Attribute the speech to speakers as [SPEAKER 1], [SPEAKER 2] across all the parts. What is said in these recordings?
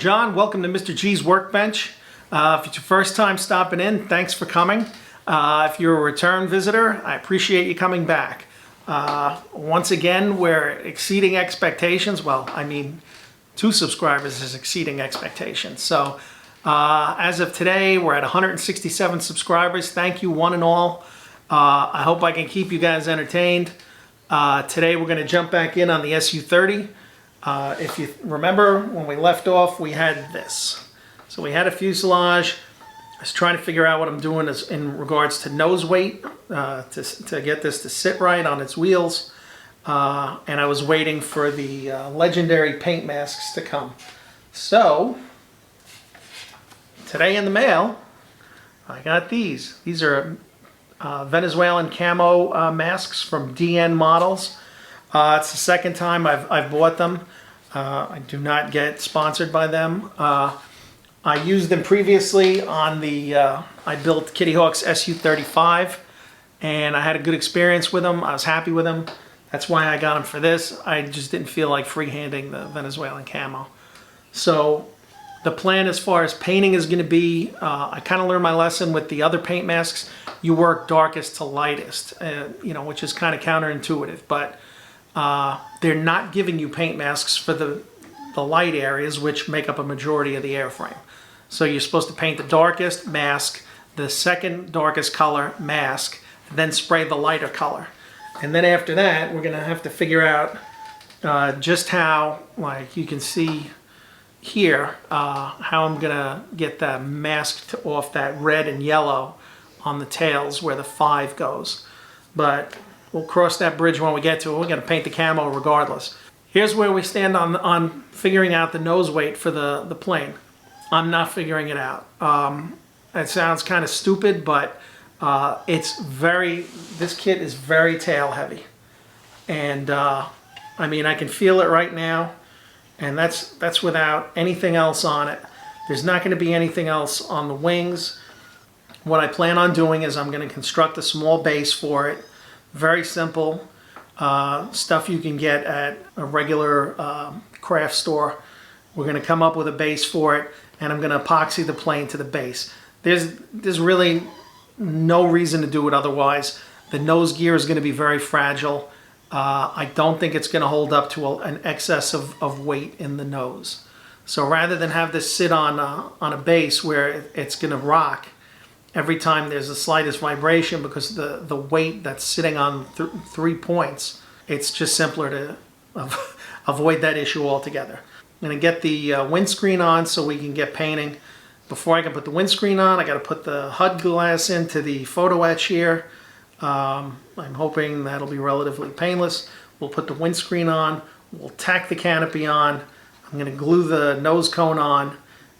[SPEAKER 1] John. Welcome to Mr. G's Workbench. If it's your first time stopping in, thanks for coming. If you're a return visitor, I appreciate you coming back. Once again, we're exceeding expectations. Well, I mean, 2 subscribers is exceeding expectations. So as of today, we're at 167 subscribers. Thank you one and all. I hope I can keep you guys entertained. Today we're going to jump back in on the Su-30. If you remember, when we left off, we had this. So we had a fuselage. I was trying to figure out what I'm doing in regards to nose weight to get this to sit right on its wheels. And I was waiting for the legendary paint masks to come. So today in the mail, I got these. These are Venezuelan camo masks from DN Models. It's the second time I've bought them. I do not get sponsored by them. I used them previously on the, I built Kitty Hawk's Su-35, and I had a good experience with them. I was happy with them. That's why I got them for this. I just didn't feel like freehanding the Venezuelan camo. So the plan as far as painting is going to be, I kind of learned my lesson with the other paint masks. You work darkest to lightest, which is kind of counterintuitive, but they're not giving you paint masks for the light areas, which make up a majority of the airframe. So you're supposed to paint the darkest, mask, the second darkest color, mask, and then spray the lighter color. And then after that, we're going to have to figure out just how, like you can see here, how I'm going to get the mask off that red and yellow on the tails where the 5 goes. But we'll cross that bridge when we get to it. We're going to paint the camo regardless. Here's where we stand on figuring out the nose weight for the plane. I'm not figuring it out. It sounds kind of stupid, but this kit is very tail heavy. And I mean, I can feel it right now, and that's without anything else on it. There's not going to be anything else on the wings. What I plan on doing is I'm going to construct a small base for it. Very simple stuff you can get at a regular craft store. We're going to come up with a base for it, and I'm going to epoxy the plane to the base. There's really no reason to do it otherwise. The nose gear is going to be very fragile. I don't think it's going to hold up to an excess of weight in the nose. So rather than have this sit on a base where it's going to rock every time there's the slightest vibration because the weight that's sitting on 3 points, it's just simpler to avoid that issue altogether. I'm going to get the windscreen on so we can get painting. Before I can put the windscreen on, I got to put the HUD glass into the photo etch here. I'm hoping that'll be relatively painless. We'll put the windscreen on. We'll tack the canopy on. I'm going to glue the nose cone on,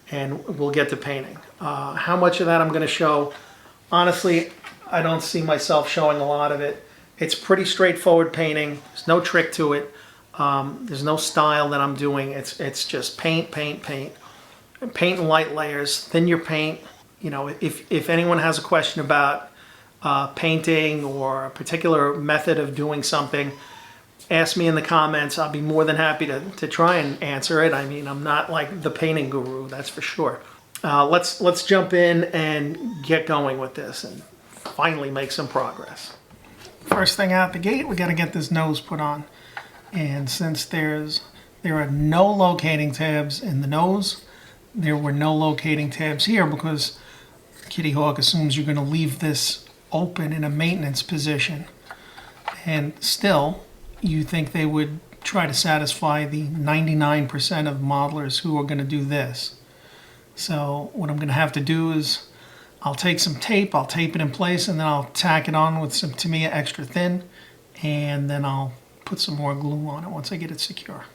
[SPEAKER 1] and we'll get to painting. How much of that I'm going to show, honestly, I don't see myself showing a lot of it. It's pretty straightforward painting. There's no trick to it. There's no style that I'm doing. It's just paint, paint, paint. Paint in light layers, thin your paint. You know, if anyone has a question about painting or a particular method of doing something, ask me in the comments. I'll be more than happy to try and answer it. I mean, I'm not like the painting guru, that's for sure. Let's jump in and get going with this and finally make some progress. First thing out the gate, we got to get this nose put on. And since there are no locating tabs in the nose, there were no locating tabs here because Kitty Hawk assumes you're going to leave this open in a maintenance position. And still, you think they would try to satisfy the 99% of modelers who are going to do this. So what I'm going to have to do is I'll take some tape, I'll tape it in place, and then I'll tack it on with some Tamiya extra thin, and then I'll put some more glue on it once I get it secure.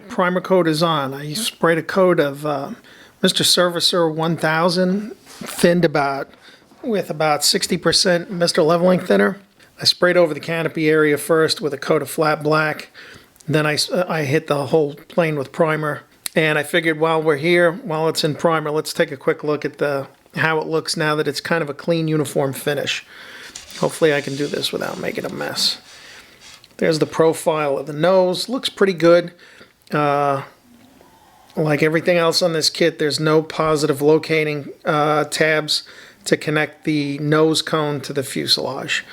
[SPEAKER 1] Primer coat is on. I sprayed a coat of Mr. Servicer 1000 thinned with about 60% Mr. Leveling Thinner. I sprayed over the canopy area first with a coat of flat black. Then I hit the whole plane with primer. And I figured while we're here, while it's in primer, let's take a quick look at how it looks now that it's kind of a clean, uniform finish. Hopefully I can do this without making a mess. There's the profile of the nose. Looks pretty good. Like everything else on this kit, there's no positive locating tabs to connect the nose cone to the fuselage.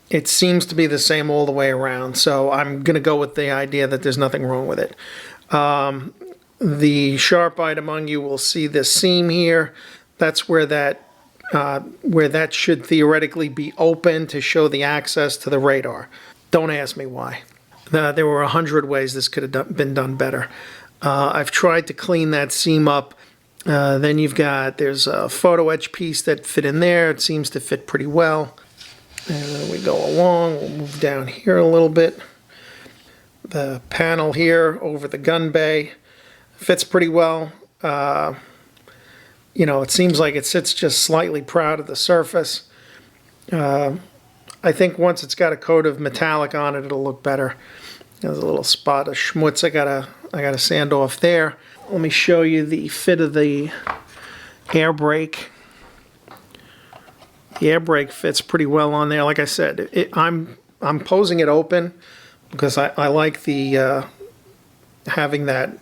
[SPEAKER 1] It seems to be the same all the way around, so I'm going to go with the idea that there's nothing wrong with it. The sharp-eyed among you will see this seam here. That's where that should theoretically be open to show the access to the radar. Don't ask me why. There were 100 ways this could have been done better. I've tried to clean that seam up. Then there's a photo etch piece that fit in there. It seems to fit pretty well. And then we go along. We'll move down here a little bit. The panel here over the gun bay fits pretty well. It seems like it sits just slightly proud of the surface. I think once it's got a coat of metallic on it, it'll look better. There's a little spot of schmutz I gotta sand off there. Let me show you the fit of the air brake. The air brake fits pretty well on there. Like I said, I'm posing it open because I like the having that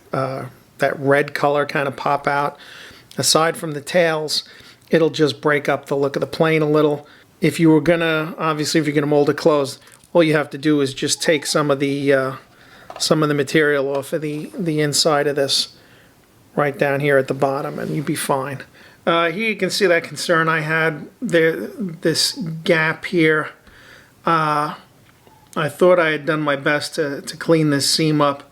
[SPEAKER 1] red color kind of pop out. Aside from the tails, it'll just break up the look of the plane a little. If you're gonna mold it closed, all you have to do is just take some of the material off of the inside of this right down here at the bottom, and you'd be fine. Here you can see that concern I had there, this gap here. I thought I had done my best to clean this seam up.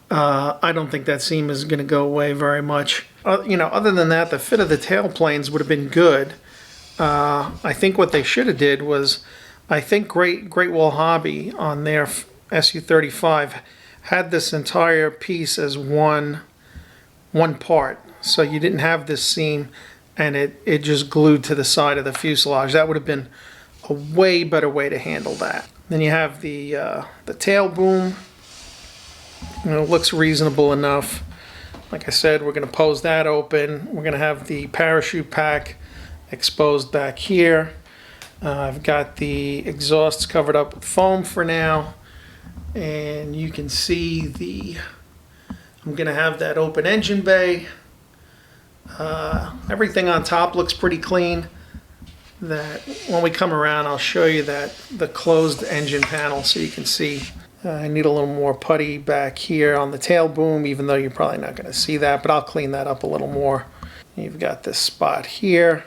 [SPEAKER 1] I don't think that seam is going to go away very much. Other than that, the fit of the tail planes would have been good. I think what they should have did was, I think Great Wall Hobby on their Su-35 had this entire piece as one part. So you didn't have this seam and it just glued to the side of the fuselage. That would have been a way better way to handle that. Then you have the tail boom. It looks reasonable enough. Like I said, we're going to pose that open. We're going to have the parachute pack exposed back here. I've got the exhausts covered up with foam for now. And you can see I'm going to have that open engine bay. Everything on top looks pretty clean. That when we come around, I'll show you the closed engine panel so you can see. I need a little more putty back here on the tail boom, even though you're probably not going to see that, but I'll clean that up a little more. You've got this spot here.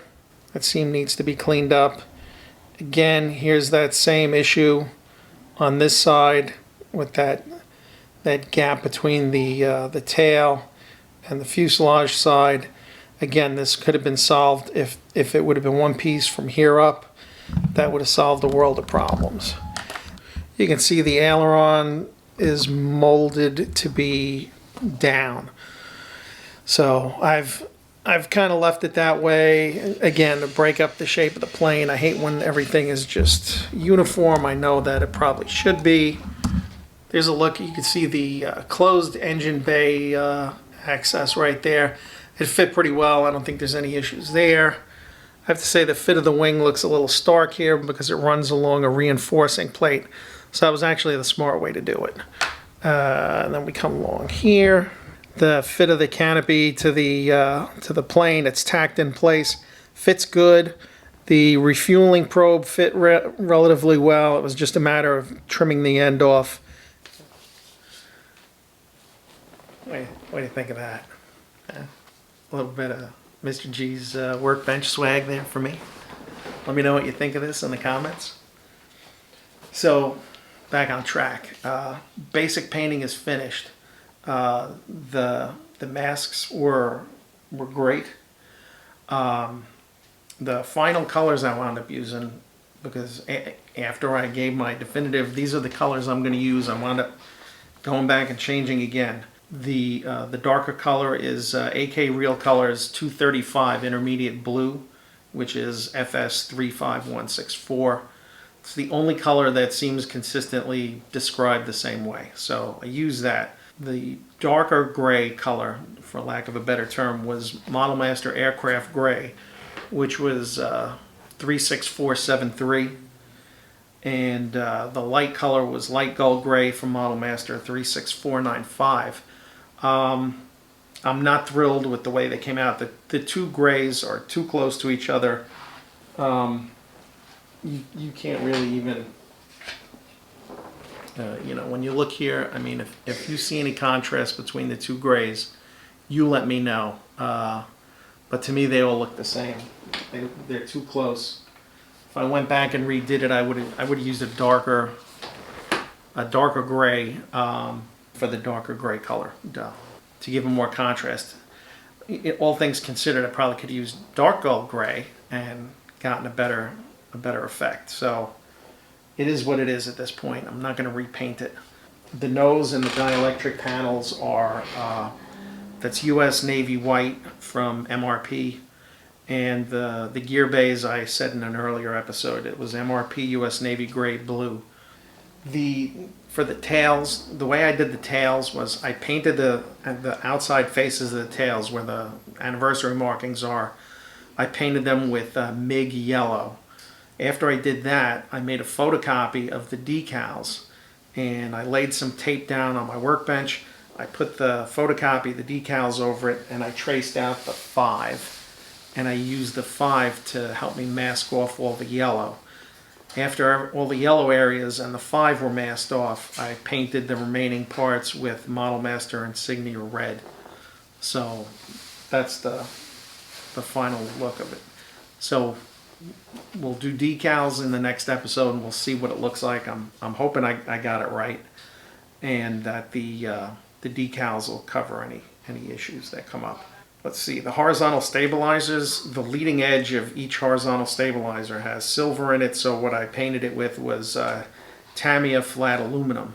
[SPEAKER 1] That seam needs to be cleaned up. Again, here's that same issue on this side with that gap between the tail and the fuselage side. Again, this could have been solved if it would have been one piece from here up. That would have solved a world of problems. You can see the aileron is molded to be down. So I've kind of left it that way, again, to break up the shape of the plane. I hate when everything is just uniform. I know that it probably should be. There's a look. You can see the closed engine bay access right there. It fit pretty well. I don't think there's any issues there. I have to say the fit of the wing looks a little stark here because it runs along a reinforcing plate. So that was actually the smart way to do it. And then we come along here. The fit of the canopy to the plane, it's tacked in place, fits good. The refueling probe fit relatively well. It was just a matter of trimming the end off. What do you think of that? A little bit of Mr. G's Workbench swag there for me. Let me know what you think of this in the comments. So, back on track. Basic painting is finished. The masks were great. The final colors I wound up using, because after I gave my definitive, these are the colors I'm going to use, I wound up going back and changing again. The darker color is AK Real Colors 235 Intermediate Blue, which is FS 35164. It's the only color that seems consistently described the same way, so I use that. The darker gray color, for lack of a better term, was Model Master Aircraft Gray, which was 36473. And the light color was Light Gold Gray from Model Master 36495. I'm not thrilled with the way they came out. The two grays are too close to each other. You can't really even, when you look here, I mean, if you see any contrast between the two grays, you let me know. But to me, they all look the same. They're too close. If I went back and redid it, I would have used a darker gray for the darker gray color to give them more contrast. All things considered, I probably could have used dark gold gray and gotten a better effect. So it is what it is at this point. I'm not going to repaint it. The nose and the dielectric panels are that's US Navy white from MRP. And the gear bays, I said in an earlier episode, it was MRP US Navy Gray Blue. For the tails, the way I did the tails was I painted the outside faces of the tails where the anniversary markings are. I painted them with MIG yellow. After I did that, I made a photocopy of the decals, and I laid some tape down on my workbench. I put the photocopy, the decals over it, and I traced out the 5. And I used the 5 to help me mask off all the yellow. After all the yellow areas and the 5 were masked off, I painted the remaining parts with Model Master Insignia Red. So that's the final look of it. So we'll do decals in the next episode, and we'll see what it looks like. I'm hoping I got it right, and that the decals will cover any issues that come up. Let's see, the horizontal stabilizers, the leading edge of each horizontal stabilizer has silver in it, so what I painted it with was Tamiya flat aluminum.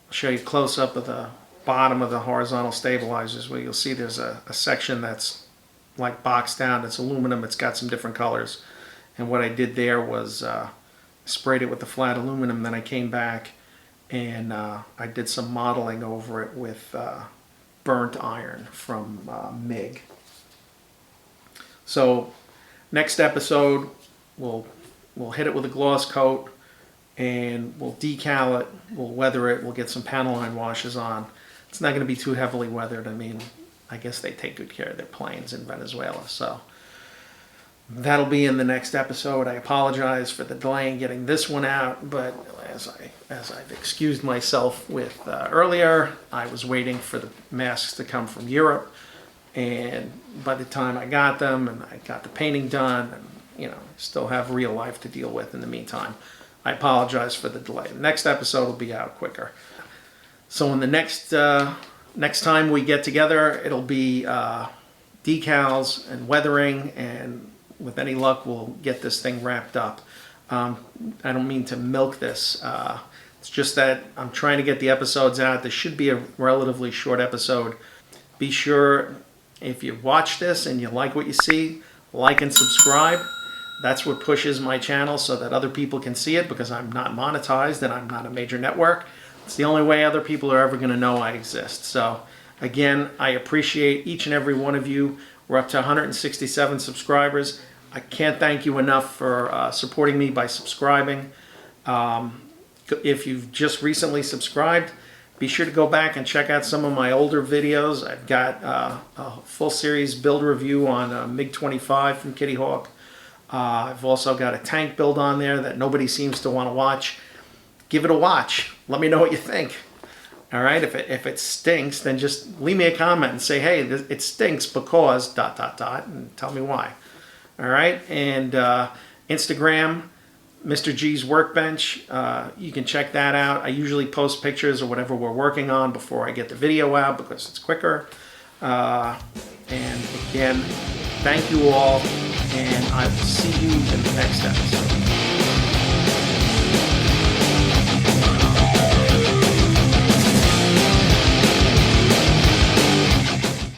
[SPEAKER 1] I'll show you a close-up of the bottom of the horizontal stabilizers, where you'll see there's a section that's like boxed down. It's aluminum, it's got some different colors. And what I did there was sprayed it with the flat aluminum, then I came back and I did some modeling over it with burnt iron from MIG. So next episode we'll hit it with a gloss coat, and we'll decal it, we'll weather it, we'll get some panel line washes on. It's not going to be too heavily weathered. I mean, I guess they take good care of their planes in Venezuela. So that'll be in the next episode. I apologize for the delay in getting this one out, but as I've excused myself with earlier, I was waiting for the masks to come from Europe, and by the time I got them and I got the painting done, and still have real life to deal with in the meantime, I apologize for the delay. The next episode will be out quicker. So in the next time we get together, it'll be decals and weathering, and with any luck, we'll get this thing wrapped up. I don't mean to milk this. It's just that I'm trying to get the episodes out. This should be a relatively short episode. Be sure, if you watch this and you like what you see, like and subscribe. That's what pushes my channel so that other people can see it, because I'm not monetized and I'm not a major network. It's the only way other people are ever going to know I exist. So again, I appreciate each and every one of you. We're up to 167 subscribers. I can't thank you enough for supporting me by subscribing. If you've just recently subscribed, be sure to go back and check out some of my older videos. I've got a full series build review on MiG-25 from Kitty Hawk. I've also got a tank build on there that nobody seems to want to watch. Give it a watch. Let me know what you think. All right, if it stinks, then just leave me a comment and say, hey, it stinks because ... and tell me why. All right, and Instagram, Mr. G's Workbench. You can check that out. I usually post pictures or whatever we're working on before I get the video out, because it's quicker. And again, thank you all, and I will see you in the next episode.